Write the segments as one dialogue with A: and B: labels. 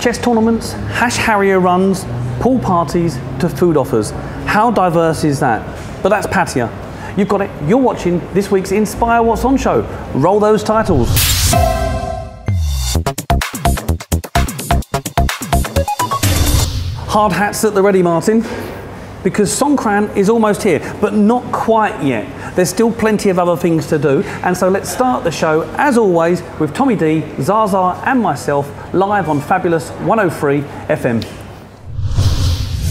A: chess tournaments, hash harrier runs, pool parties to food offers. How diverse is that? But that's Pattaya. You've got it. You're watching this week's Inspire What's On show. Roll those titles. Hard hats at the ready, Martin, because Songkran is almost here, but not quite yet. There's still plenty of other things to do, and so let's start the show, as always, with Tommy D, Zaza and myself, live on Fabulous 103 FM.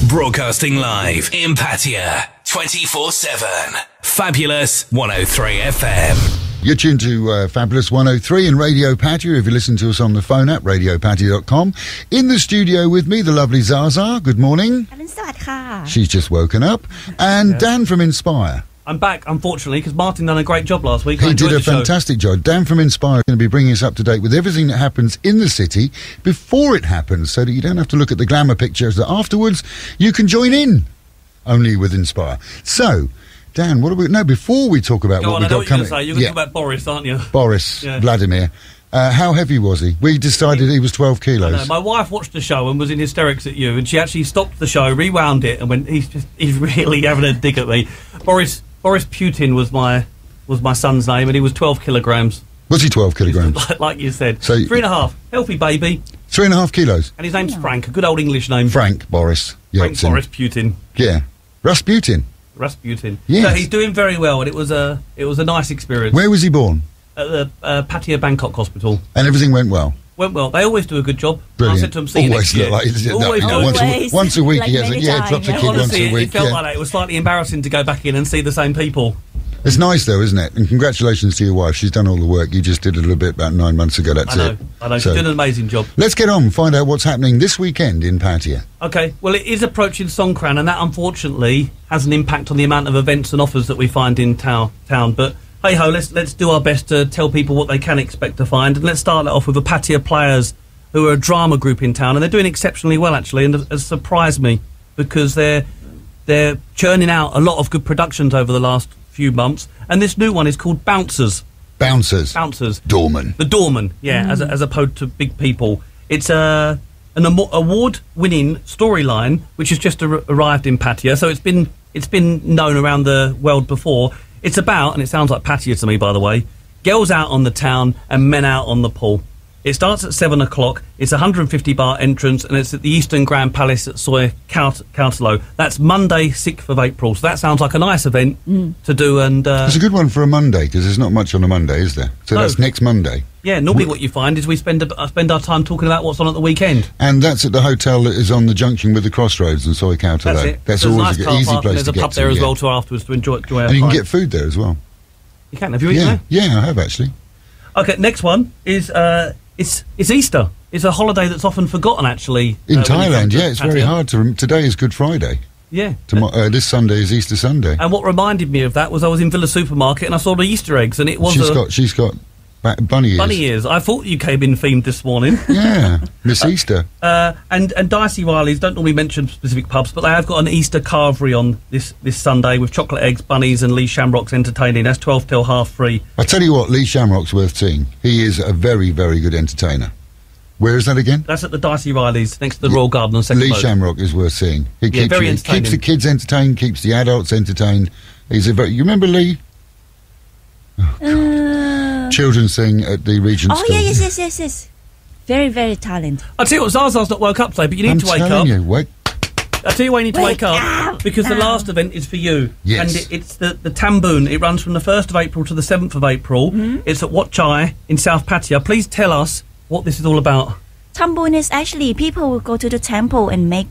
B: Broadcasting live in Pattaya, 24/7. Fabulous 103 FM.
C: You're tuned to Fabulous 103 and Radio Pattaya. If you listen to us on the phone app, radiopattaya.com. In the studio with me, the lovely Zaza. Good morning. She's just woken up. And Dan from Inspire.
A: I'm back, unfortunately, because Martin done a great job last week.
C: He did a fantastic job. Dan from Inspire is going to be bringing us up to date with everything that happens in the city before it happens, so that you don't have to look at the glamour pictures, that afterwards you can join in, only with Inspire. So, Dan, what are we... No, before we talk about what we've got coming...
A: You're going to talk about Boris, aren't you?
C: Boris, Vladimir. How heavy was he? We decided he was 12 kilos.
A: I know. My wife watched the show and was in hysterics at you, and she actually stopped the show, rewound it, and went, he's really having a dig at me. Boris Putin was my son's name, and he was 12 kilograms.
C: Was he 12 kilograms?
A: Like you said.
C: So
A: 3.5. Healthy baby.
C: 3.5 kilos.
A: And his name's Frank, a good old English name.
C: Frank Boris.
A: Frank Boris Putin.
C: Yeah. Rasputin.
A: Yes. So he's doing very well, and it was a nice experience.
C: Where was he born?
A: At the Pattaya Bangkok Hospital.
C: And everything went well?
A: Went well. They always do a good job.
C: Brilliant.
A: I said to him, see you next year.
C: Once a week, like he has drops a kid once a week.
A: It felt like that. It was slightly embarrassing to go back in and see the same people.
C: It's nice though, isn't it? And congratulations to your wife. She's done all the work. You just did a little bit about 9 months ago. That's it.
A: I know. She's doing an amazing job.
C: Let's get on and find out what's happening this weekend in Pattaya.
A: Okay. Well, it is approaching Songkran, and that unfortunately has an impact on the amount of events and offers that we find in town. But hey ho, let's do our best to tell people what they can expect to find. And let's start it off with the Pattaya Players, who are a drama group in town, and they're doing exceptionally well actually, and has surprised me because they're churning out a lot of good productions over the last few months, and this new one is called Bouncers. Doorman. The Doorman, yeah, as opposed to Big People. It's an award-winning storyline which has just arrived in Pattaya, so it's been known around the world before. It's about, and it sounds like Pattaya to me, by the way, girls out on the town and men out on the pool. It starts at 7 o'clock. It's a 150 baht entrance, and it's at the Eastern Grand Palace at Soy Kauntalo. That's Monday, 6th of April. So that sounds like a nice event to do. And
C: it's a good one for a Monday, because there's not much on a Monday, is there? So that's next Monday. Yeah,
A: normally what you find is we spend our time talking about what's on at the weekend.
C: And that's at the hotel that is on the junction with the crossroads and Soy Kauntalo.
A: That's it.
C: That's always an easy place to get to.
A: There's a pub there as well afterwards to enjoy our
C: And you can get food there as well.
A: You can. Have you eaten there?
C: Yeah, I have actually.
A: Okay, next one is... It's Easter. It's a holiday that's often forgotten, actually.
C: In Thailand, it's very hard to... Today is Good Friday.
A: Yeah.
C: This Sunday is Easter Sunday.
A: And what reminded me of that was I was in Villa Supermarket and I saw the Easter eggs, and it was
C: She's got bunny ears.
A: Bunny ears. I thought you came in themed this morning.
C: Yeah, Miss Easter.
A: And Dicey Riley's don't normally mention specific pubs, but they have got an Easter carvery on this Sunday with chocolate eggs, bunnies, and Lee Shamrock's entertaining. That's 12 till 3:30.
C: I tell you what, Lee Shamrock's worth seeing. He is a very, very good entertainer. Where is that again?
A: That's at the Dicey Riley's next to the Royal Garden on Second
C: Lee
A: Road.
C: Shamrock is worth seeing. He keeps
A: entertaining.
C: The kids entertained, keeps the adults entertained. He's a very... You remember Lee? Children's thing at the Regent School.
D: Oh, yes. Very, very talented.
A: I'll tell you what, Zaza's not woke up today, but you need to wake up. I'll tell you why you need to wake up. Because the last event is for you.
C: Yes.
A: And it's the Tamboon. It runs from the 1st of April to the 7th of April. It's at Wat Chai in South Pattaya. Please tell us what this is all about.
D: Tamboon is actually people will go to the temple and make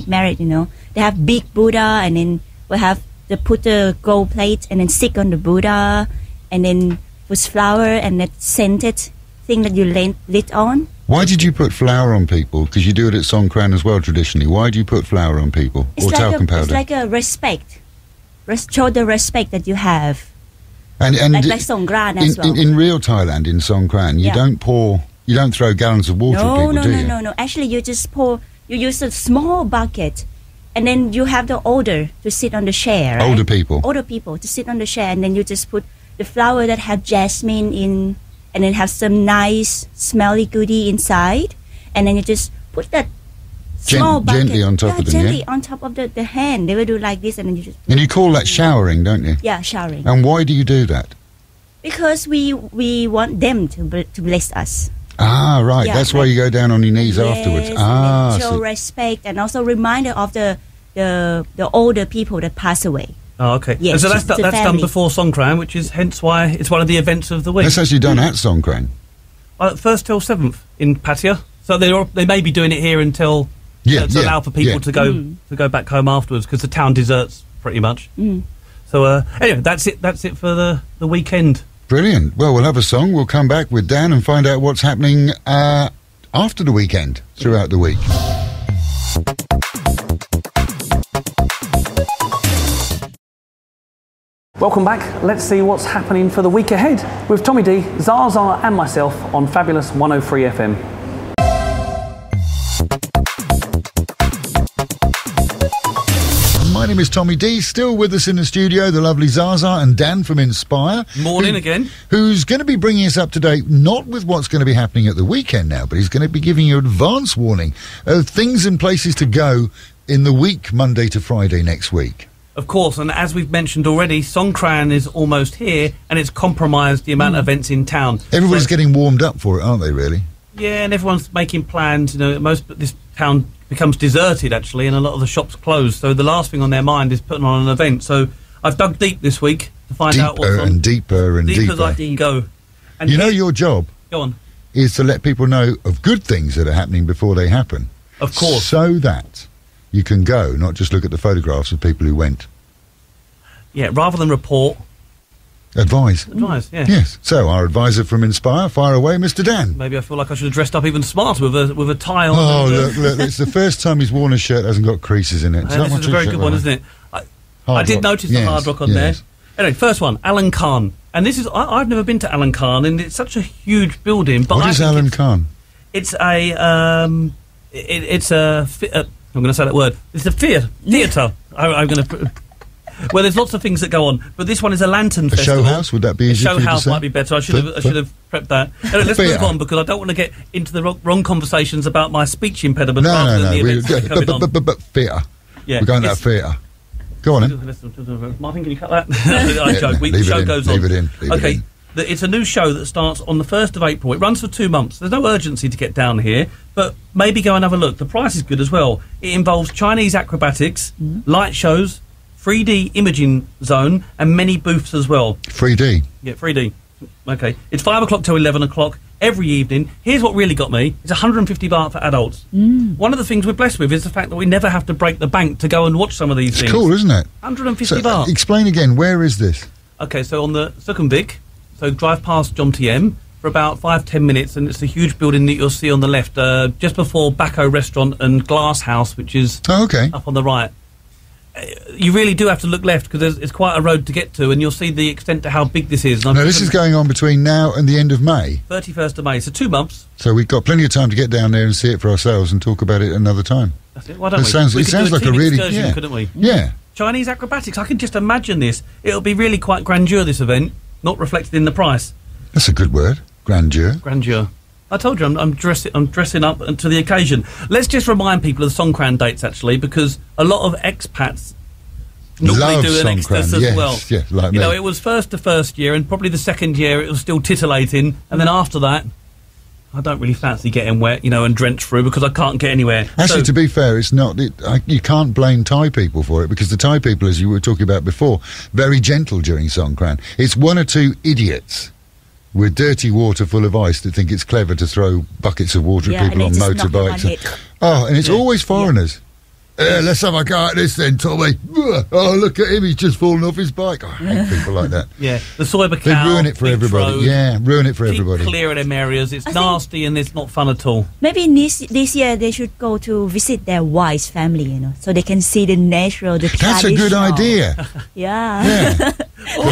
D: marriage, you know. They have big Buddha, and then they put the gold plate and then stick on the Buddha, and then with flour and that scented thing that you lit on.
C: Why did you put flour on people? Because you do it at Songkran as well traditionally. Why do you put flour on people? Or talcum powder?
D: It's like a respect. Show the respect that you have.
C: And
D: like Songkran as well.
C: In real Thailand, in Songkran, you don't throw gallons of water at people, do you?
D: No. Actually, you just you use a small bucket, and then you have the older to sit on the chair, right? Older people to sit on the chair, and then you just put the flower that have jasmine in, and then have some nice smelly goodie inside, and then you just put that small bucket.
C: Gently on top of them,
D: gently
C: yeah?
D: on top of the hand. They will do like this, and then you just
C: And you call that showering, don't you?
D: yeah, showering.
C: And why do you do that?
D: Because we want them to bless us.
C: Ah, right.
D: Yeah,
C: That's why you go down on your knees afterwards.
D: Yes,
C: Ah,
D: and then show
C: so-
D: respect, and also reminder of the older people that pass away.
A: Oh, okay.
D: Yes,
A: And so that's
D: it's a
A: done
D: family.
A: before Songkran, which is hence why it's one of the events of the week.
C: that's actually done at Songkran.
A: 1st till 7th in Pattaya. So they may be doing it here until
C: Yeah,
A: to allow for people
C: yeah.
A: to go back home afterwards, because the town deserts pretty much.
D: Mm.
A: So anyway, that's it for the weekend.
C: Brilliant. Well, we'll have a song. We'll come back with Dan and find out what's happening after the weekend, throughout the week.
A: Welcome back. Let's see what's happening for the week ahead with Tommy D, Zaza and myself on Fabulous 103 FM.
C: My name is Tommy D, still with us in the studio, the lovely Zaza and Dan from Inspire.
A: Morning again.
C: Who's going to be bringing us up to date, not with what's going to be happening at the weekend now, but he's going to be giving you advance warning of things and places to go in the week, Monday to Friday next week.
A: Of course, and as we've mentioned already, Songkran is almost here, and it's compromised the amount of events in town.
C: Everybody's
A: So-
C: getting warmed up for it, aren't they, really?
A: Yeah, and everyone's making plans. You know, this town becomes deserted actually, and a lot of the shops close. So the last thing on their mind is putting on an event. So I've dug deep this week to find out what's
C: Deeper
A: on.
C: and deeper and
A: Deep as
C: deeper.
A: I can go. And
C: You know
A: here-
C: your job
A: Go on.
C: is to let people know of good things that are happening before they happen.
A: Of course.
C: So that you can go, not just look at the photographs of people who went.
A: Yeah, rather than report,
C: Advise.
A: advise. Yeah.
C: Yes. So our advisor from Inspire, fire away, Mr. Dan.
A: Maybe I feel like I should have dressed up even smarter with a tie on.
C: Oh,
A: and,
C: look, it's the first time he's worn a shirt that hasn't got creases in it.
A: and this is a very good one, isn't it? I did notice the Hard Rock on there. Anyway, first one, Alan Khan. And this is, I've never been to Alan Khan, and it's such a huge building. But
C: What
A: I
C: is
A: think
C: Alan Khan?
A: It's a, I'm going to say that word. It's a theatre. I'm going to. Well, there's lots of things that go on, but this one is a lantern
C: A
A: festival.
C: show house? Would that be
A: A
C: easier
A: show
C: for you to
A: house
C: say?
A: might be better. I should have prepped that. Anyway, let's move on, because I don't want to get into the wrong conversations about my speech impediment rather than the events that are coming on.
C: But theatre.
A: Yeah,
C: We're going to
A: it's-
C: theatre. Go on then.
A: Martin, can you cut that? I joke.
C: no,
A: The
C: leave it
A: show
C: in,
A: goes on.
C: leave it in, leave it
A: Okay.
C: in.
A: It's a new show that starts on the 1st of April. It runs for 2 months. There's no urgency to get down here, but maybe go and have a look. The price is good as well. It involves Chinese acrobatics, light shows, 3D imaging zone, and many booths as well.
C: 3D.
A: Yeah, 3D. Okay. It's 5 o'clock till 11 o'clock every evening. Here's what really got me. It's 150 baht for adults. One of the things we're blessed with is the fact that we never have to break the bank to go and watch some of these
C: It's
A: things.
C: cool, isn't it?
A: 150
C: So,
A: baht.
C: explain again, where is this?
A: Okay, so on the Sukhumvit, so drive past John TM for about 5-10 minutes, and it's a huge building that you'll see on the left, just before Bako Restaurant and Glass House, which is
C: Oh, okay.
A: up on the right. You really do have to look left, because it's quite a road to get to, and you'll see the extent to how big this is. And
C: Now, this is going on between now and the end of May,
A: 31st of May, so 2 months.
C: so we've got plenty of time to get down there and see it for ourselves and talk about it another time.
A: That's it. Why don't
C: It
A: we?
C: sounds-
A: We
C: it
A: could
C: sounds
A: do a
C: like a
A: team
C: really-
A: excursion,
C: yeah.
A: couldn't we?
C: Yeah.
A: Chinese acrobatics. I can just imagine this. It'll be really quite grandeur, this event, not reflected in the price.
C: That's a good word. Grandeur.
A: Grandeur. I told you, I'm dressing up to the occasion. Let's just remind people of the Songkran dates, actually, because a lot of expats normally
C: Love
A: do an extras
C: Songkran,
A: as
C: yes,
A: well.
C: yes, like
A: you
C: me.
A: know, it was the first year, and probably the second year it was still titillating, and then after that, I don't really fancy getting wet, and drenched through, because I can't get anywhere.
C: Actually,
A: So-
C: to be fair, it's not. You can't blame Thai people for it, because the Thai people, as you were talking about before, very gentle during Songkran. It's one or two idiots with dirty water full of ice that think it's clever to throw buckets of water
D: Yeah,
C: at people on
D: and they just knock them on
C: motorbikes.
D: head.
C: Oh, and it's
A: Yeah.
C: always foreigners. Let's have a go at this then, Tommy. Oh, look at him, he's just fallen off his bike. I hate people like that.
A: Yeah, the Soyber
C: They
A: cow.
C: ruin it for
A: Beach
C: everybody.
A: Road.
C: Yeah, ruin it for
A: Keep
C: everybody.
A: clear of them areas. It's nasty and it's not fun at all.
D: Maybe this year they should go to visit their wife's family, so they can see the natural, the
C: That's a good
D: traditional.
C: idea.
D: Yeah.
C: Yeah.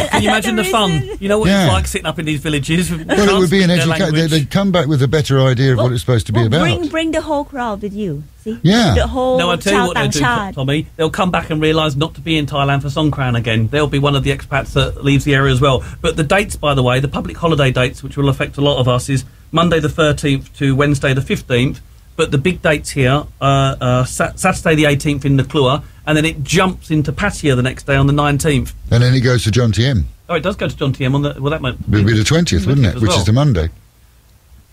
A: Can you imagine the fun? You know what
C: Yeah.
A: it's like sitting up in these villages?
C: Well, it would be an education. They'd come back with a better idea of what it's supposed to be about.
D: Bring the whole crowd with you. See?
C: Yeah.
D: The whole
A: No, I tell you what they'll do,
D: ชาวต่างชาติ
A: Tommy. They'll come back and realise not to be in Thailand for Songkran again. They'll be one of the expats that leaves the area as well. But the dates, by the way, the public holiday dates, which will affect a lot of us, is Monday the 13th to Wednesday the 15th. But the big dates here are Saturday the 18th in Nuklua, and then it jumps into Pattaya the next day on the 19th.
C: And then it goes to John Tiem.
A: Oh, it does go to John Tiem on the... Well, that might...
C: It would be the 20th, wouldn't it? Which is the Monday.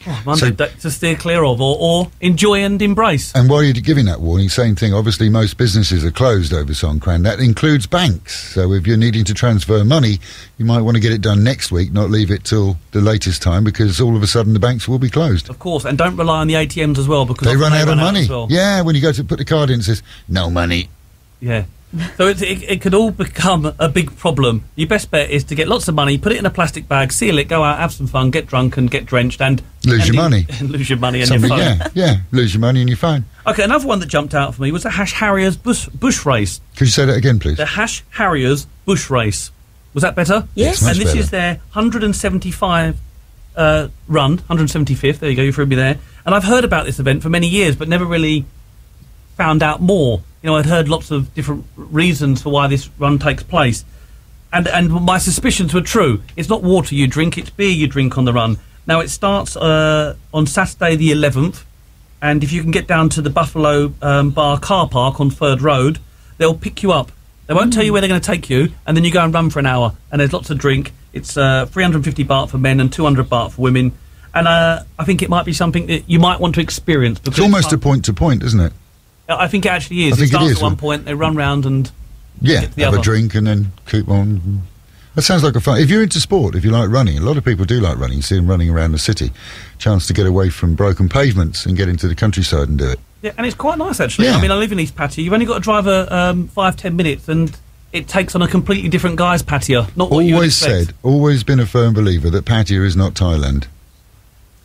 A: Oh, Monday to steer clear of, or enjoy and embrace.
C: And while you're giving that warning, same thing, obviously most businesses are closed over Songkran. That includes banks. So if you're needing to transfer money, you might want to get it done next week, not leave it till the latest time, because all of a sudden the banks will be closed.
A: Of course, and don't rely on the ATMs as well, because
C: they run out of money.
A: As well.
C: Yeah, when you go to put the card in, it says, no money.
A: Yeah. So it could all become a big problem. Your best bet is to get lots of money, put it in a plastic bag, seal it, go out, have some fun, get drunk and get drenched and...
C: Lose your money.
A: And lose your money and your phone.
C: Yeah, lose your money and your phone.
A: OK, another one that jumped out for me was the Hash Harriers bush race.
C: Could you say that again, please?
A: The Hash Harriers bush race. Was that better?
D: Yes.
A: And this
C: better.
A: is their 175 run, 175th, there you go, you threw me there. And I've heard about this event for many years, but never really found out more. You know, I'd heard lots of different reasons for why this run takes place. And my suspicions were true. It's not water you drink, it's beer you drink on the run. Now, it starts on Saturday the 11th, and if you can get down to the Buffalo Bar car park on Third Road, they'll pick you up. They won't tell you where they're going to take you, and then you go and run for an hour, and there's lots of drink. It's 350 baht for men and 200 baht for women. And I think it might be something that you might want to experience. Because
C: it's almost a point-to-point, isn't it?
A: I think it actually is.
C: I think
A: it starts
C: it is,
A: at one point, they run round and
C: yeah,
A: get to the
C: have
A: other.
C: a drink and then keep on. That sounds like a fun. If you're into sport, if you like running, a lot of people do like running. You see them running around the city. Chance to get away from broken pavements and get into the countryside and do it.
A: Yeah, and it's quite nice actually.
C: Yeah.
A: I mean, I live in East Pattaya. You've only got to drive 5-10 minutes, and it takes on a completely different guy's Pattaya. Not what you would expect.
C: Always been a firm believer that Pattaya is not Thailand.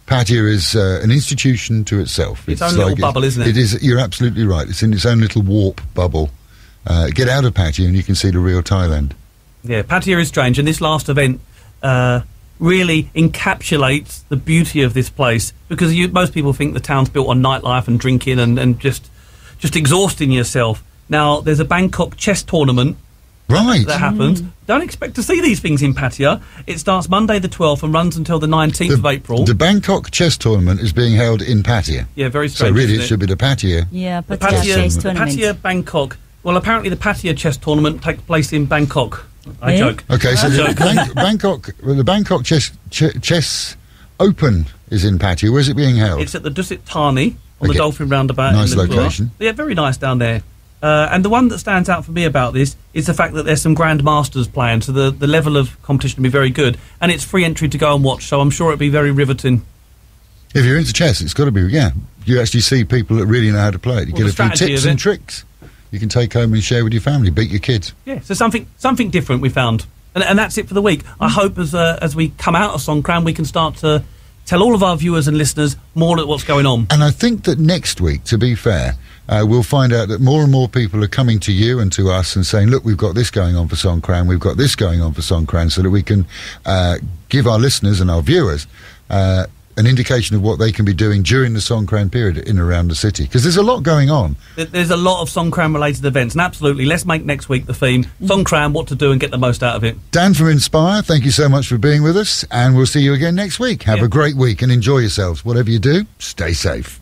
C: Pattaya is an institution to itself.
A: Its own little bubble, isn't it?
C: It is. You're absolutely right. It's in its own little warp bubble. Get out of Pattaya and you can see the real Thailand.
A: Yeah, Pattaya is strange, and this last event really encapsulates the beauty of this place, because most people think the town's built on nightlife and drinking and just exhausting yourself. Now, there's a Bangkok chess tournament
C: Right.
A: that happens. Don't expect to see these things in Pattaya. It starts Monday the 12th and runs until the 19th of April.
C: The Bangkok chess tournament is being held in Pattaya.
A: Yeah, very
C: So
A: strange.
C: really
A: isn't
C: it should be the Pattaya.
D: Yeah,
A: The
D: Pattaya chess
A: Pattaya,
D: tournament.
A: Pattaya, Bangkok. Well, apparently the Pattaya chess tournament takes place in Bangkok. I
D: Eh?
A: joke.
C: Okay, so the Bangkok chess Open is in Pattaya. Where's it being held?
A: It's at the Dusit Thani on the
C: Okay.
A: Dolphin Roundabout.
C: Nice
A: in the
C: location.
A: Yeah, very nice down there. And the one that stands out for me about this is the fact that there's some Grand Masters playing, so the level of competition will be very good. And it's free entry to go and watch, so I'm sure it'll be very riveting.
C: If you're into chess, it's got to be, yeah. You actually see people that really know how to play it. You
A: Well,
C: get
A: the
C: a few
A: strategy
C: tips
A: of
C: and
A: it.
C: tricks you can take home and share with your family, beat your kids.
A: Yeah, so something different we found. And that's it for the week. I hope as we come out of Songkran, we can start to tell all of our viewers and listeners more at what's going on.
C: And I think that next week, to be fair, we'll find out that more and more people are coming to you and to us and saying, look, we've got this going on for Songkran, we've got this going on for Songkran, so that we can give our listeners and our viewers an indication of what they can be doing during the Songkran period in and around the city. Because there's a lot going on.
A: There's a lot of Songkran-related events, and absolutely, let's make next week the theme, Songkran, what to do and get the most out of it.
C: Dan from Inspire, thank you so much for being with us, and we'll see you again next week. Have
A: Yeah.
C: a great week and enjoy yourselves. Whatever you do, stay safe.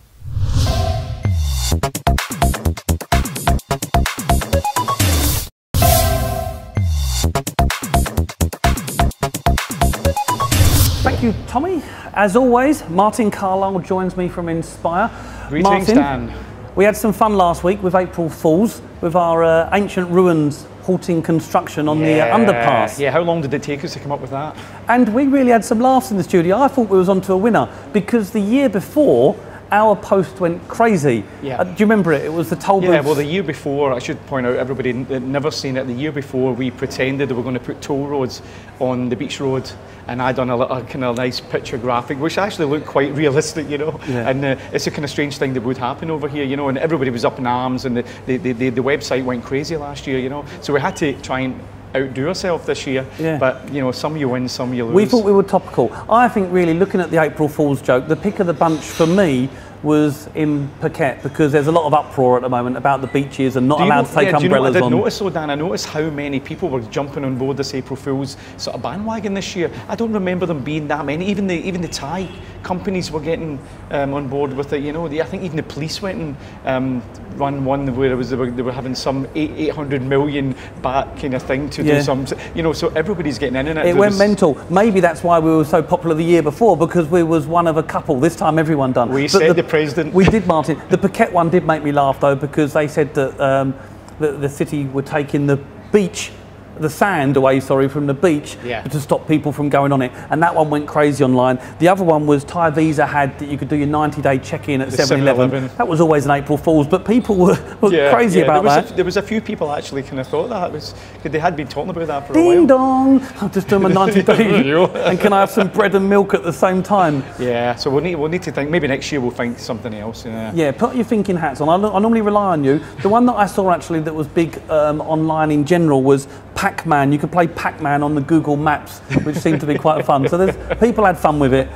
A: Thank you, Tommy. As always, Martin Carlisle joins me from Inspire.
E: Greetings,
A: Martin,
E: Dan.
A: we had some fun last week with April Fools, with our ancient ruins halting construction on the underpass.
E: Yeah, how long did it take us to come up with that?
A: And we really had some laughs in the studio. I thought we was onto a winner, because the year before, our post went crazy.
E: Yeah.
A: Do you remember it? It was the toll booths.
E: Yeah, well, the year before, I should point out, everybody had never seen it, the year before we pretended we were going to put toll roads on the beach road, and I'd done a kind of nice picture graphic, which actually looked quite realistic, you know,
A: Yeah.
E: and it's a kind of strange thing that would happen over here, you know, and everybody was up in arms, and the website went crazy last year, you know, so we had to try and outdo ourselves this year,
A: Yeah.
E: but, you know, some you win, some you lose.
A: We thought we were topical. I think really looking at the April Fool's joke, the pick of the bunch for me was in Phuket, because there's a lot of uproar at the moment about the beaches and not allowed to take umbrellas
E: do you know what I did
A: on.
E: notice though, Dan? I noticed how many people were jumping on board this April Fool's sort of bandwagon this year. I don't remember them being that many. Even the Thai companies were getting on board with it. You know, I think even the police went and run one where they were having some 800 million baht kind of thing to do some. You know, so everybody's getting in it.
A: It went mental. Maybe that's why we were so popular the year before, because we was one of a couple. This time everyone done.
E: We said the president.
A: We did, Martin. The Phuket one did make me laugh though, because they said that the city were taking the beach, the sand away, from the beach to stop people from going on it. And that one went crazy online. The other one was Thai Visa had that you could do your 90-day check-in at 7-Eleven. That was always an April Fool's, but people were crazy about that.
E: There was a few people actually kind of thought that. They had been talking about that for
A: Ding
E: a while.
A: Ding dong! I'll just do my 90-day and can I have some bread and milk at the same time?
E: Yeah, so we'll need to think, maybe next year we'll find something else.
A: Yeah, put your thinking hats on. I normally rely on you. The one that I saw actually that was big online in general was Pac-Man. You could play Pac-Man on the Google Maps, which seemed to be quite fun. So people had fun with it.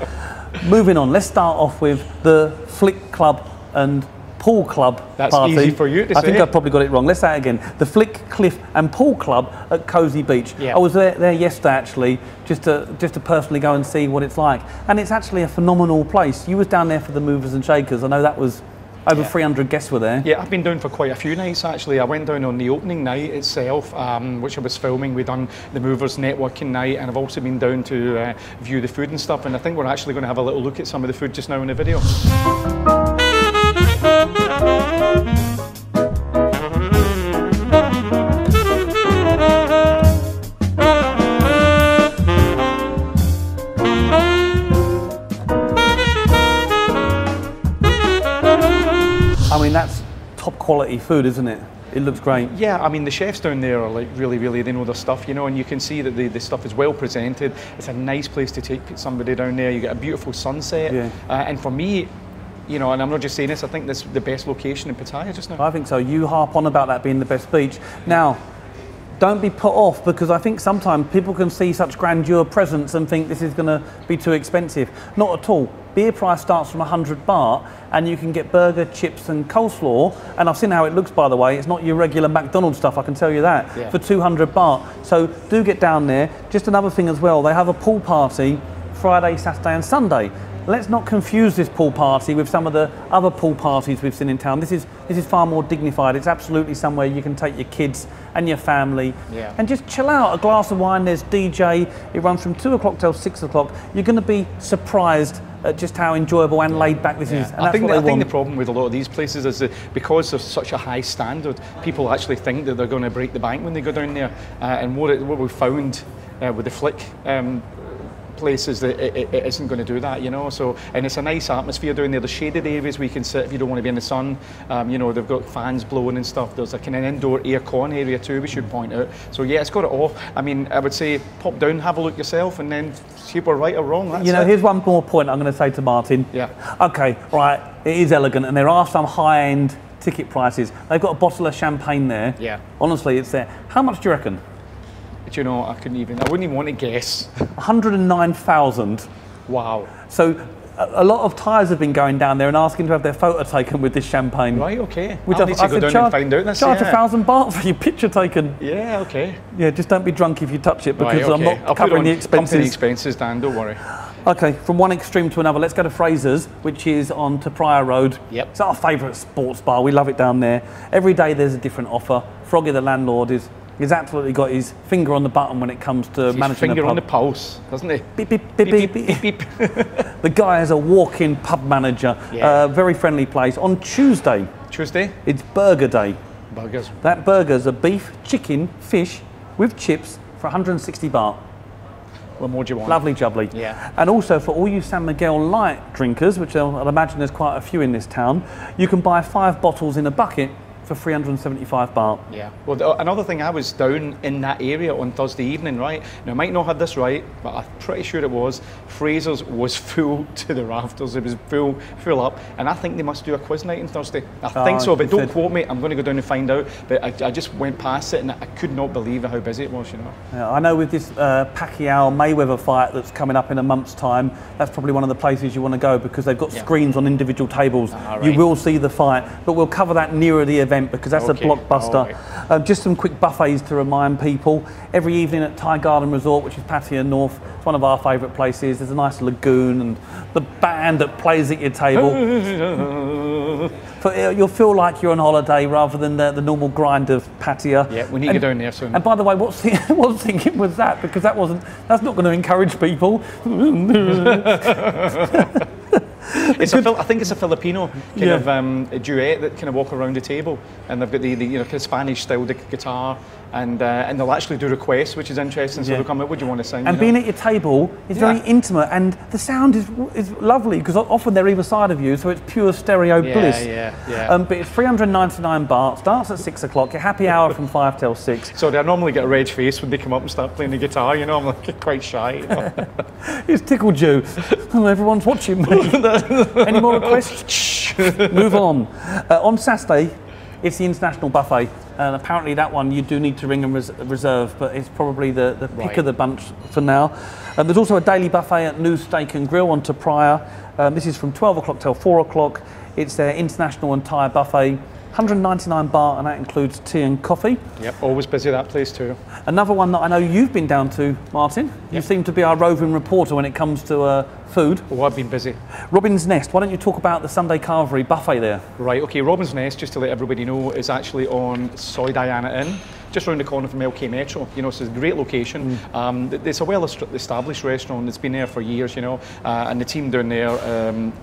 A: Moving on, let's start off with the Flick Club and Pool Club
E: That's
A: party.
E: easy for you to say.
A: I think I've probably got it wrong. Let's say it again. The Flick, Cliff and Pool Club at Cozy Beach.
E: Yeah.
A: I was there yesterday actually, just to personally go and see what it's like. And it's actually a phenomenal place. You was down there for the movers and shakers. I know that was over 300 guests were there.
E: Yeah, I've been down for quite a few nights actually. I went down on the opening night itself, which I was filming. We done the movers networking night, and I've also been down to view the food and stuff. And I think we're actually going to have a little look at some of the food just now in the video.
A: I mean, that's top quality food, isn't it? It looks great.
E: Yeah, I mean, the chefs down there are like really, they know their stuff, you know, and you can see that the stuff is well presented. It's a nice place to take somebody down there. You get a beautiful sunset.
A: Yeah.
E: And for me, you know, and I'm not just saying this, I think this is the best location in Pattaya just now.
A: I think so. You harp on about that being the best beach. Now, don't be put off, because I think sometimes people can see such grandeur presence and think this is going to be too expensive. Not at all. Beer price starts from 100 baht, and you can get burger, chips and coleslaw, and I've seen how it looks, by the way. It's not your regular McDonald's stuff, I can tell you that, for 200 baht. So do get down there. Just another thing as well, they have a pool party Friday, Saturday and Sunday. Let's not confuse this pool party with some of the other pool parties we've seen in town. This is far more dignified. It's absolutely somewhere you can take your kids and your family and just chill out. A glass of wine, there's DJ. It runs from 2 o'clock till 6 o'clock. You're going to be surprised at just how enjoyable and laid back this is. And
E: I think the
A: want.
E: problem with a lot of these places is that because there's such a high standard, people actually think that they're going to break the bank when they go down there. And what we found with the Flick place is that it isn't going to do that, you know. So, and it's a nice atmosphere down there. There's shaded areas where you can sit if you don't want to be in the sun. You know, they've got fans blowing and stuff. There's a kind of indoor aircon area too, we should point out. So yeah, it's got it all. I mean, I would say pop down, have a look yourself, and then see if we're right or wrong. That's
A: here's one more point I'm going to say to Martin.
E: Yeah.
A: Okay, right, it is elegant, and there are some high-end ticket prices. They've got a bottle of champagne there.
E: Yeah.
A: Honestly, it's there. How much do you reckon?
E: But you know, I wouldn't even want to guess.
A: 109,000.
E: Wow.
A: So a lot of Thais have been going down there and asking to have their photo taken with this champagne.
E: Right, okay.
A: Which
E: I need to go down and find out this.
A: Charge 1,000 baht for your picture taken.
E: Yeah, okay.
A: Yeah, just don't be drunk if you touch it, because
E: right, okay.
A: I'm not covering the expenses.
E: Company expenses, Dan, don't worry.
A: Okay, from one extreme to another, let's go to Fraser's, which is on Pattaya Road.
E: Yep.
A: It's our favourite sports bar. We love it down there. Every day there's a different offer. Froggy, the landlord, he's absolutely got his finger on the button when it comes to managing
E: finger
A: a pub.
E: on the pulse, doesn't he?
A: Beep, beep, beep, beep, beep, beep. The guy is a walk-in pub manager.
E: Yeah.
A: Very friendly place. On Tuesday, it's Burger Day.
E: Burgers.
A: That burgers are beef, chicken, fish with chips for 160 baht.
E: What more do you want?
A: Lovely jubbly.
E: Yeah.
A: And also for all you San Miguel light drinkers, which I'll imagine there's quite a few in this town, you can buy 5 bottles in a bucket for for 375 baht.
E: Yeah. Well, another thing, I was down in that area on Thursday evening, right? Now, I might not have this right, but I'm pretty sure it was. Fraser's was full to the rafters. It was full up. And I think they must do a quiz night on Thursday. I think so, but don't quote me. I'm going to go down and find out. But I just went past it and I could not believe how busy it was, you know.
A: Yeah, I know with this Pacquiao-Mayweather fight that's coming up in a month's time, that's probably one of the places you want to go because they've got screens on individual tables.
E: Right.
A: You will see the fight, but we'll cover that nearer the event because that's a blockbuster.
E: Right.
A: Just some quick buffets to remind people. Every evening at Thai Garden Resort, which is Pattaya North, it's one of our favourite places. There's a nice lagoon and the band that plays at your table. You'll feel like you're on holiday rather than the normal grind of Pattaya.
E: Yeah, we need to go down there soon.
A: And by the way, what's thinking was that? Because that's not going to encourage people.
E: I think it's a Filipino kind of a duet that kind of walk around the table, and they've got the kind of Spanish style guitar, and they'll actually do requests, which is interesting. So they'll come up, what do you want to sing?
A: And being at your table is very intimate, and the sound is lovely because often they're either side of you, so it's pure stereo bliss. But it's 399 baht. Starts at 6 o'clock. Your happy hour from 5 till 6.
E: So I normally get a red face when they come up and start playing the guitar. You know, I'm like quite shy. You know?
A: It's tickled you. Oh, everyone's watching me. Any more requests? Move on. On Saturday, it's the International Buffet. And apparently that one you do need to ring and reserve, but it's probably the pick of the bunch for now. There's also a daily buffet at New Steak and Grill on Pattaya. This is from 12 o'clock till 4 o'clock. It's their international and Thai buffet. 199 baht, and that includes tea and coffee. Yep,
E: always busy that place too.
A: Another one that I know you've been down to, Martin. You seem to be our roving reporter when it comes to food.
E: Oh, I've been busy.
A: Robin's Nest, why don't you talk about the Sunday Carvery buffet there? Right,
E: okay, Robin's Nest, just to let everybody know, is actually on Soy Diana Inn, just around the corner from LK Metro. You know, so it's a great location. It's a well-established restaurant that's been there for years, you know, and the team down there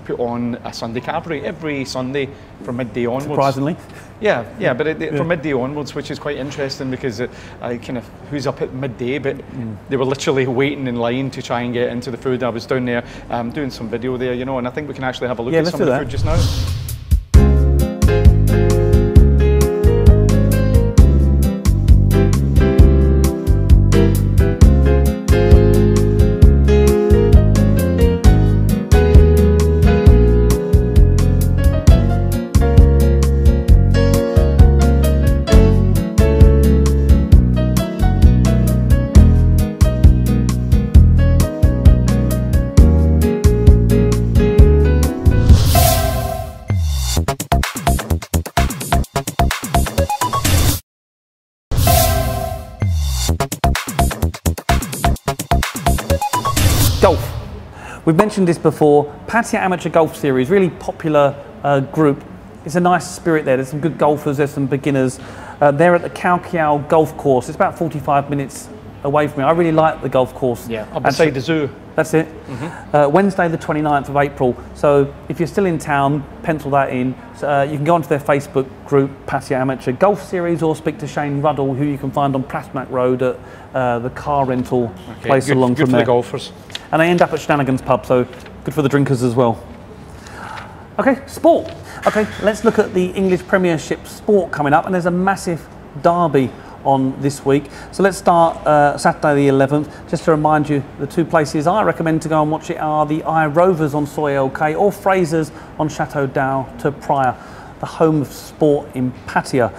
E: put on a Sunday Carvery every Sunday from midday onwards.
A: Surprisingly.
E: Yeah, but from midday onwards, which is quite interesting because I kind of who's up at midday, but they were literally waiting in line to try and get into the food. I was down there doing some video there, you know, and I think we can actually have a look at some of the food just now.
A: Golf. We've mentioned this before. Pattaya Amateur Golf Series, really popular group. It's a nice spirit there. There's some good golfers, there's some beginners. They're at the Khao Kiao Golf Course. It's about 45 minutes away from me. I really like the golf course.
E: Yeah, up beside the zoo.
A: That's it. Wednesday the 29th of April. So if you're still in town, pencil that in. You can go onto their Facebook group, Pattaya Amateur Golf Series, or speak to Shane Ruddle, who you can find on Plasmac Road at the car rental place along from there.
E: Good for the golfers.
A: And they end up at Shenanigan's pub, so good for the drinkers as well. Okay, sport. Okay, let's look at the English Premiership sport coming up, and there's a massive derby on this week. So let's start Saturday the 11th. Just to remind you, the two places I recommend to go and watch it are the I Rovers on Soy LK or Fraser's on Chateau Dao to Praia, the home of sport in Pattaya.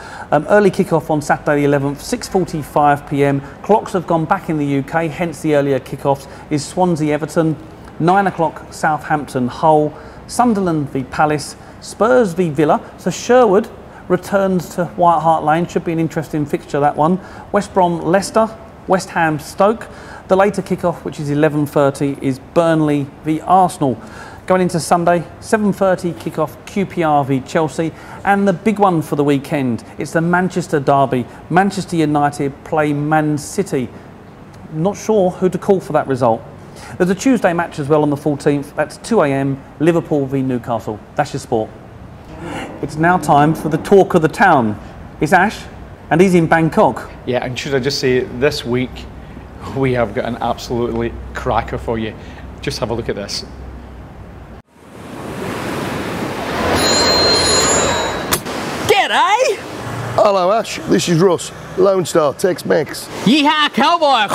A: Early kick-off on Saturday the 11th, 6:45 p.m. Clocks have gone back in the UK, hence the earlier kick-offs, is Swansea Everton, 9 o'clock Southampton Hull, Sunderland v Palace, Spurs v Villa, so Sherwood returns to White Hart Lane, should be an interesting fixture that one. West Brom Leicester, West Ham Stoke. The later kick-off, which is 11:30, is Burnley v Arsenal. Going into Sunday, 7:30 kick-off, QPR v Chelsea, and the big one for the weekend, it's the Manchester derby. Manchester United play Man City. Not sure who to call for that result. There's a Tuesday match as well on the 14th, that's 2 a.m, Liverpool v Newcastle. That's your sport. It's now time for the talk of the town. It's Ash, and he's in Bangkok.
E: Yeah, and should I just say, this week we have got an absolutely cracker for you. Just have a look at this.
F: G'day! Hello, Ash. This is Russ, Lone Star, Tex-Mex.
G: Yeehaw, cowboy!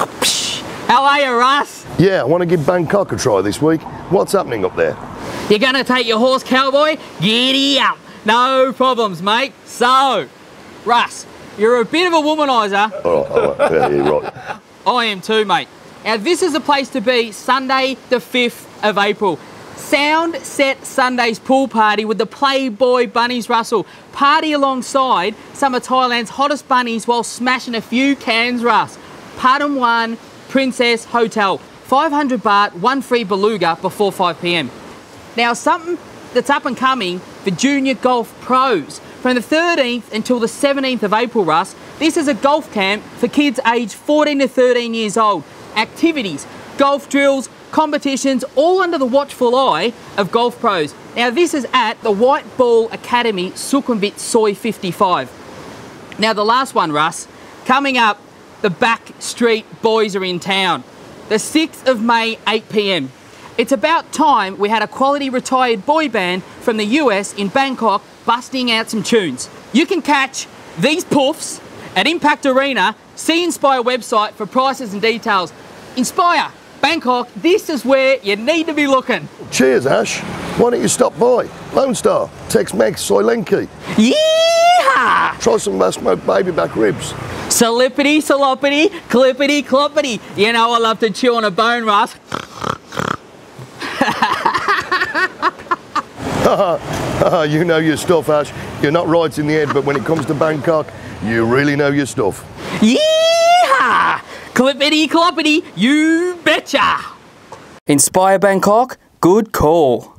G: How are you, Russ?
F: Yeah, I want to give Bangkok a try this week. What's happening up there?
G: You're gonna take your horse, cowboy? Giddy up. No problems, mate. So, Russ, you're a bit of a womaniser.
F: Oh, yeah, you're right.
G: I am too, mate. Now, this is a place to be Sunday the 5th of April. Sound Set Sunday's pool party with the Playboy Bunnies, Russell. Party alongside some of Thailand's hottest bunnies while smashing a few cans, Russ. Pattaya 1 Princess Hotel. 500 baht, 1 free beluga before 5 p.m. Now, something that's up and coming for junior golf pros. From the 13th until the 17th of April, Russ, this is a golf camp for kids aged 14 to 13 years old. Activities, golf drills, competitions, all under the watchful eye of golf pros. Now, this is at the White Ball Academy, Sukhumvit Soi 55. Now, the last one, Russ, coming up, the Back Street Boys are in town. The 6th of May, 8 p.m. It's about time we had a quality retired boy band from the US in Bangkok busting out some tunes. You can catch these poofs at Impact Arena. See Inspire website for prices and details. Inspire, Bangkok, this is where you need to be looking.
F: Cheers, Ash. Why don't you stop by? Lone Star, Tex-Mex, Soy Lenki.
G: Yeehaw!
F: Try some smoked baby back ribs.
G: Salippity, saloppity, clippity, cloppity. You know I love to chew on a bone, Russ.
F: You know your stuff, Ash. You're not right in the head, but when it comes to Bangkok, you really know your stuff.
G: Yeehaw! Clippity, cloppity, you betcha! Inspire Bangkok, good call.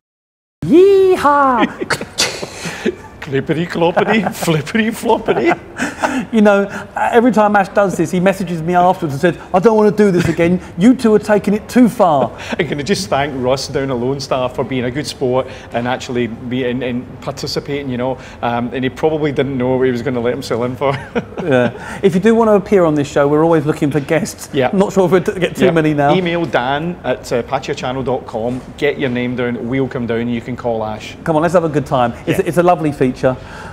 G: Yeehaw!
E: Clippity cloppity, flippity floppity.
A: You know, every time Ash does this, he messages me afterwards and says, I don't want to do this again. You two are taking it too far.
E: I'm going to just thank Russ down at Lone Star for being a good sport and actually being and participating, you know. And he probably didn't know what he was going to let himself in for.
A: Yeah. If you do want to appear on this show, we're always looking for guests.
E: Yeah.
A: I'm not sure if we'll get too many now.
E: Email Dan at pattayachannel.com. Get your name down. We'll come down. You can call Ash.
A: Come on, let's have a good time. It's a lovely feature.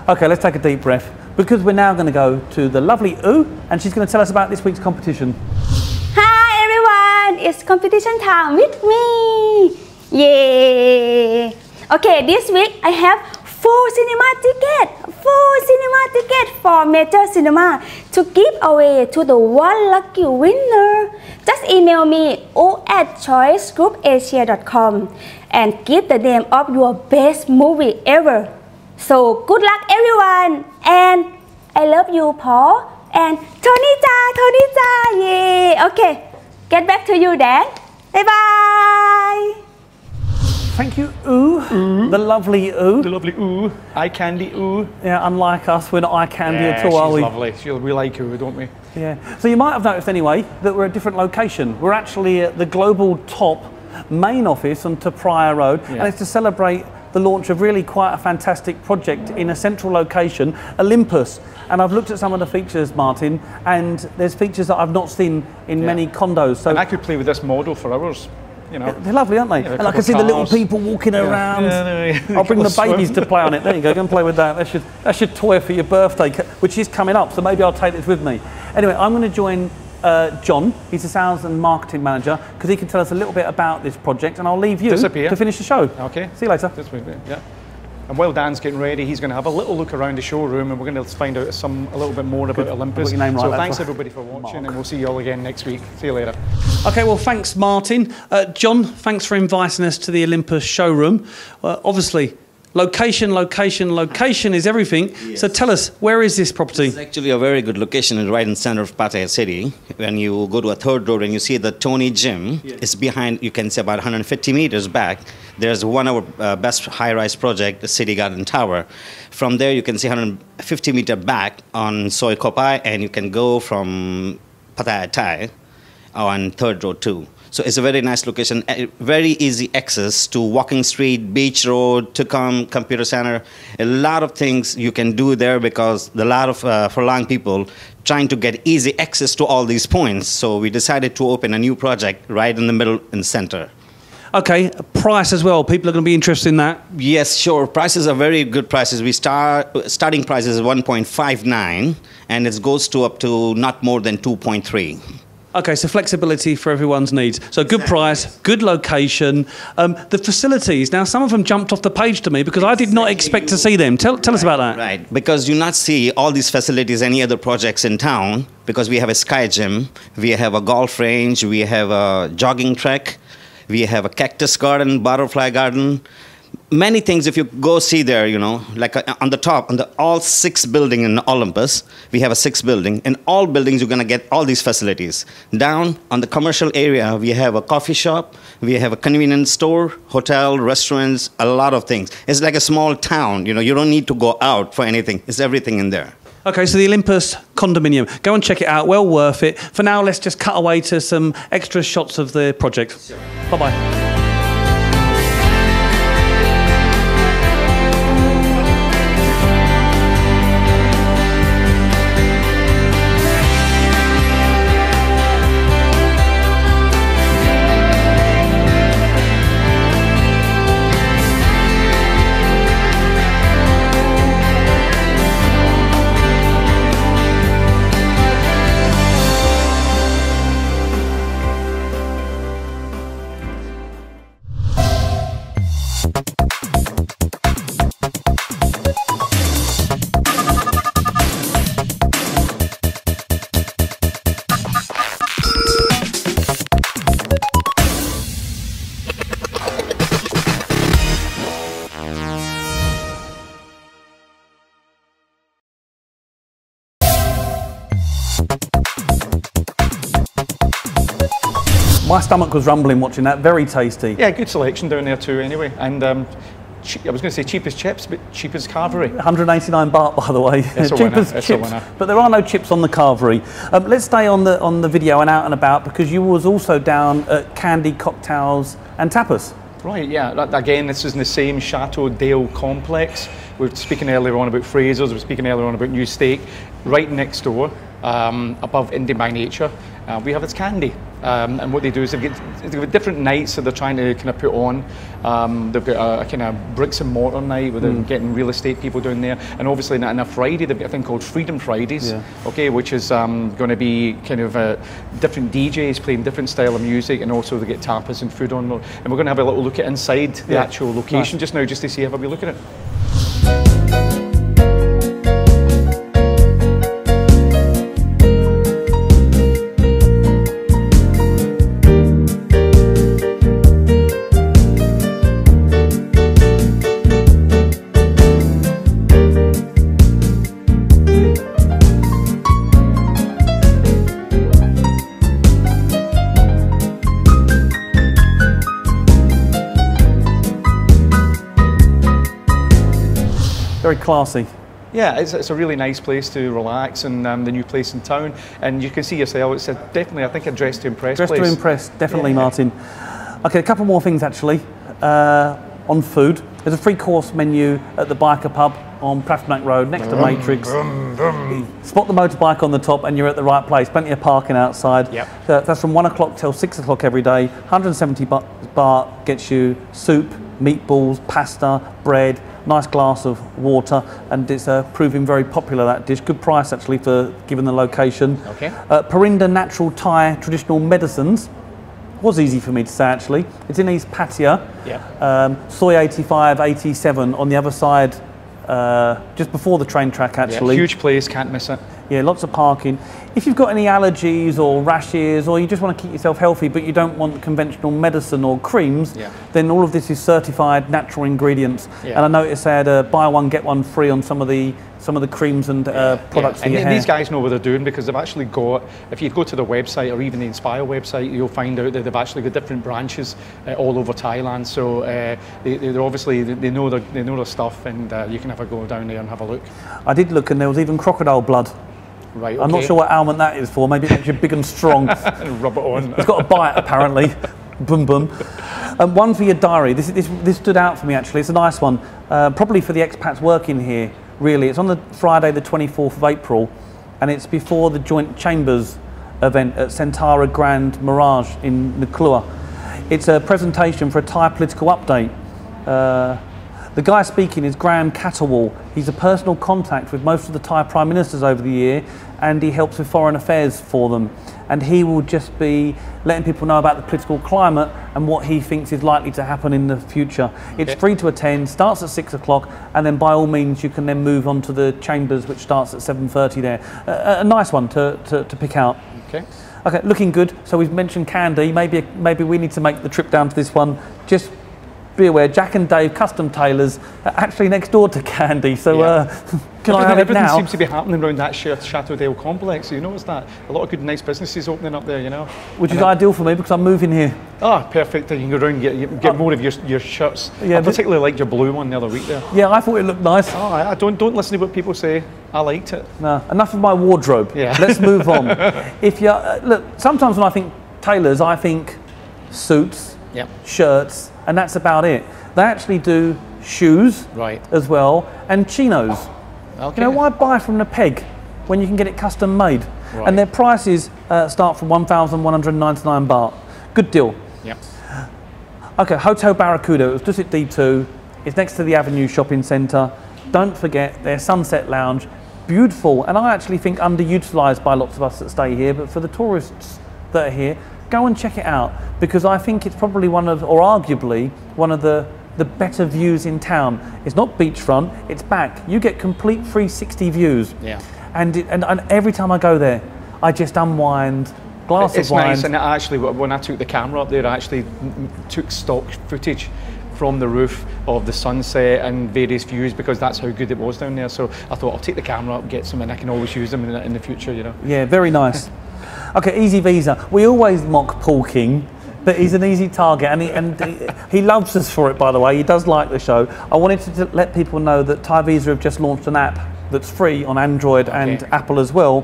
A: Okay, let's take a deep breath, because we're now going to go to the lovely Oo, and she's going to tell us about this week's competition.
H: Hi everyone, it's competition time with me. Yay! Okay, this week I have 4 cinema tickets for major cinema to give away to the one lucky winner. Just email me o@choicegroupasia.com and give the name of your best movie ever. So good luck everyone, and I love you, Paul and Tony-cha, yay! Okay, get back to you, Dan. Bye bye.
A: Thank you, Oo. The lovely Oo.
E: The lovely Oo. Eye candy Oo.
A: Yeah, unlike us, we're not eye candy at all, are we?
E: She's lovely. We like Oo, don't we?
A: Yeah. So you might have noticed anyway that we're at a different location. We're actually at the Global Top main office on Pattaya Road, and it's to celebrate the launch of really quite a fantastic project in a central location, Olympus. And I've looked at some of the features, Martin, and there's features that I've not seen in many condos. So
E: and I could play with this model for hours. You know.
A: They're lovely, aren't they?
E: Yeah,
A: and I can see the little people walking around. I'll bring the babies to play on it. There you go and play with that. That's your toy for your birthday, which is coming up, so maybe I'll take this with me. Anyway, I'm going to join John. He's the sales and marketing manager, because he can tell us a little bit about this project, and I'll leave you to finish the show.
E: Okay.
A: See you later.
E: Yeah. And while Dan's getting ready, he's going to have a little look around the showroom, and we're going to find out a little bit more about Olympus.
A: Your name right,
E: so thanks everybody for watching, and we'll see you all again next week. See you later.
A: Okay, well, thanks, Martin. John, thanks for inviting us to the Olympus showroom. Obviously, location is everything. Yes. So tell us, where is this property?
I: It's actually a very good location, right in the center of Pattaya city. When you go to a third road and you see the Tony Gym, it's behind, you can say about 150 meters back. There's one of our best high-rise project, the City Garden Tower. From there, you can see 150 meter back on Soi Kopai, and you can go from Pattaya Thai on third road too. So it's a very nice location, very easy access to Walking Street, Beach Road, Tukam, Computer Center. A lot of things you can do there, because a lot of Furlong people trying to get easy access to all these points. So we decided to open a new project right in the middle, in the center.
A: Okay, price as well. People are going to be interested in that.
I: Yes, sure. Prices are very good prices. Starting price is 1.59, and it goes to up to not more than 2.3.
A: Okay, so flexibility for everyone's needs. So good price, good location. The facilities, now some of them jumped off the page to me because I did not expect to see them. Tell us about that.
I: Right, because you not see all these facilities, any other projects in town, because we have a sky gym, we have a golf range, we have a jogging track, we have a cactus garden, butterfly garden. Many things, if you go see there, you know, like on the top, on the all 6 building in Olympus, we have a 6 building. In all buildings, you're going to get all these facilities. Down on the commercial area, we have a coffee shop, we have a convenience store, hotel, restaurants, a lot of things. It's like a small town, you know, you don't need to go out for anything. It's everything in there.
A: Okay, so the Olympus condominium. Go and check it out, well worth it. For now, let's just cut away to some extra shots of the project. Sure. Bye-bye. My stomach was rumbling watching that. Very tasty.
E: Yeah, good selection down there too anyway. And I was going to say cheapest chips, but cheapest carvery.
A: 189 baht, by the way. Cheapest chips, but there are no chips on the carvery. Let's stay on the video and out and about, because you was also down at Candy, Cocktails and Tapas.
E: Right, yeah. Again, this is in the same Chateau Dale complex. We were speaking earlier on about Fraser's, we were speaking earlier on about New Steak. Right next door, above Indian by Nature, we have its Candy. And what they do is they've got different nights that they're trying to kind of put on. They've got a kind of bricks and mortar night where they're getting real estate people down there. And obviously on a Friday, they've got a thing called Freedom Fridays, okay, which is going to be kind of different DJs playing different style of music, and also they get tapas and food on. And we're going to have a little look at inside the actual location just now, just to see how we look at it.
A: Very classy.
E: Yeah, it's a really nice place to relax, and the new place in town. And you can see yourself, it's definitely, I think, a dress to impress place.
A: Dress to impress, definitely, Martin. Okay, a couple more things actually. On food, there's a 3-course menu at the Biker Pub on Prathnack Road, next to Matrix. Spot the motorbike on the top and you're at the right place. Plenty of parking outside.
E: Yep.
A: That's from 1 o'clock till 6 o'clock every day. 170 baht gets you soup, meatballs, pasta, bread, nice glass of water, and it's proving very popular, that dish. Good price actually, for given the location.
E: Okay.
A: Parinda Natural Thai Traditional Medicines. Was easy for me to say actually. It's in East Pattaya.
E: Yeah.
A: Soy 85, 87 on the other side, just before the train track actually.
E: Yeah, huge place, can't miss it.
A: Yeah, lots of parking. If you've got any allergies or rashes, or you just want to keep yourself healthy but you don't want conventional medicine or creams, then all of this is certified natural ingredients. And I noticed they had a buy one get one free on some of the creams and products for your hair.
E: These guys know what they're doing, because they've actually got, if you go to the website or even the Inspire website, you'll find out that they've actually got different branches all over Thailand. So they're obviously, they know their stuff, and you can have a go down there and have a look.
A: I did look, and there was even crocodile blood.
E: Right, okay.
A: I'm not sure what ailment that is for. Maybe it makes you big and strong.
E: And rub it on.
A: It's got a bite apparently. Boom boom. One for your diary. This stood out for me actually. It's a nice one. Probably for the expats working here. Really, it's on the Friday the 24th of April, and it's before the Joint Chambers event at Centara Grand Mirage in Nuklua. It's a presentation for a Thai political update. The guy speaking is Graham Catterwall. He's a personal contact with most of the Thai Prime Ministers over the year, and he helps with foreign affairs for them. And he will just be letting people know about the political climate and what he thinks is likely to happen in the future. It's free to attend, starts at 6 o'clock, and then by all means you can then move on to the chambers, which starts at 7:30 there. A nice one to pick out. Okay, looking good. So we've mentioned Candy. Maybe we need to make the trip down to this one. Just be aware, Jack and Dave Custom Tailors are actually next door to Candy, so can I have it now?
E: Everything seems to be happening around that Chateaudale complex. You notice that? A lot of good, nice businesses opening up there, you know.
A: Which is ideal for me because I'm moving here.
E: Ah, perfect. You can go around and get more of your shirts. Yeah, I particularly liked your blue one the other week there.
A: Yeah, I thought it looked nice.
E: Oh, I don't listen to what people say. I liked it.
A: No, enough of my wardrobe.
E: Yeah.
A: Let's move on. If you look, sometimes when I think tailors, I think suits, shirts, and that's about it. They actually do shoes as well, and chinos. Okay. You know, why buy from the peg when you can get it custom made? Right. And their prices start from 1,199 baht. Good deal.
E: Yep.
A: Okay, Hotel Barracuda. It was just at D2. It's next to the Avenue Shopping Centre. Don't forget their Sunset Lounge. Beautiful, and I actually think underutilised by lots of us that stay here, but for the tourists that are here, go and check it out, because I think it's probably one of, or arguably, one of the better views in town. It's not beachfront, it's back. You get complete 360 views.
E: Yeah.
A: And every time I go there, I just unwind, glass of wine.
E: It's nice, and actually, when I took the camera up there, I actually took stock footage from the roof of the sunset and various views, because that's how good it was down there. So I thought I'll take the camera up, get some, and I can always use them in the future, you know.
A: Yeah, very nice. Okay, Easy Visa. We always mock Paul King, but he's an easy target, and he loves us for it, by the way. He does like the show. I wanted to let people know that Thai Visa have just launched an app that's free on Android and Apple as well,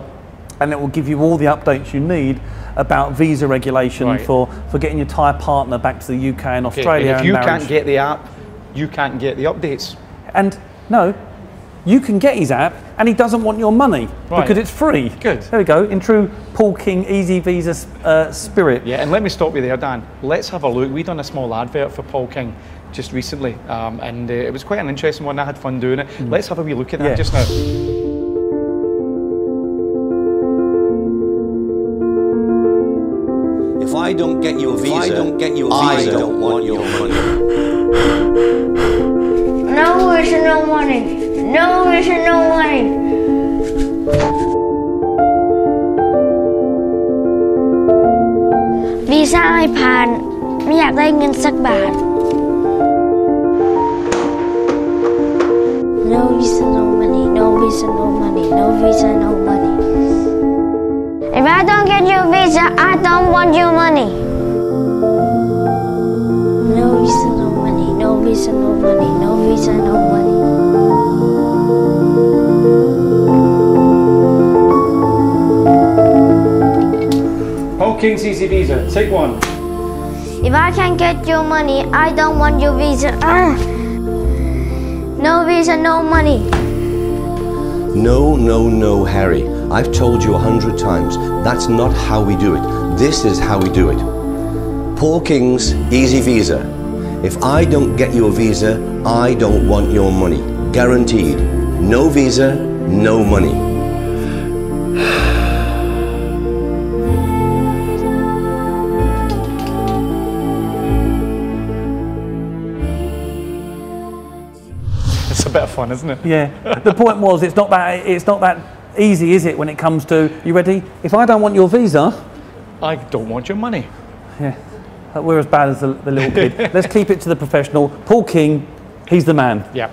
A: and it will give you all the updates you need about visa regulation for getting your Thai partner back to the UK and Australia.
E: And if you can't get the app, you can't get the updates.
A: And no, you can get his app, and he doesn't want your money because it's free.
E: Good.
A: There we go, in true Paul King Easy Visa spirit.
E: Yeah, and let me stop you there, Dan. Let's have a look. We done a small advert for Paul King just recently, and it was quite an interesting one. I had fun doing it. Let's have a wee look at that just now.
J: If I don't get you a visa, I don't want your money.
K: No visa, no money. No visa, no money. Visa ไม่ผ่านไม่อยากได้เงินสักบาท No visa, no money. No visa, no money. No visa, no money. If I don't get your visa, I don't want your money. No visa, no money. No visa, no money. No visa, no money.
E: Paul King's Easy Visa. Take one.
K: If I can't get your money, I don't want your visa. No visa, no money.
J: No, no, no, Harry. I've told you 100 times. That's not how we do it. This is how we do it. Paul King's Easy Visa. If I don't get you a visa, I don't want your money. Guaranteed. No visa, no money.
E: It's a bit of fun, isn't it?
A: Yeah. The point was, it's not that easy, is it, when it comes to, you ready? If I don't want your visa,
E: I don't want your money.
A: Yeah. We're as bad as the little kid. Let's keep it to the professional. Paul King, he's the man.
E: Yeah.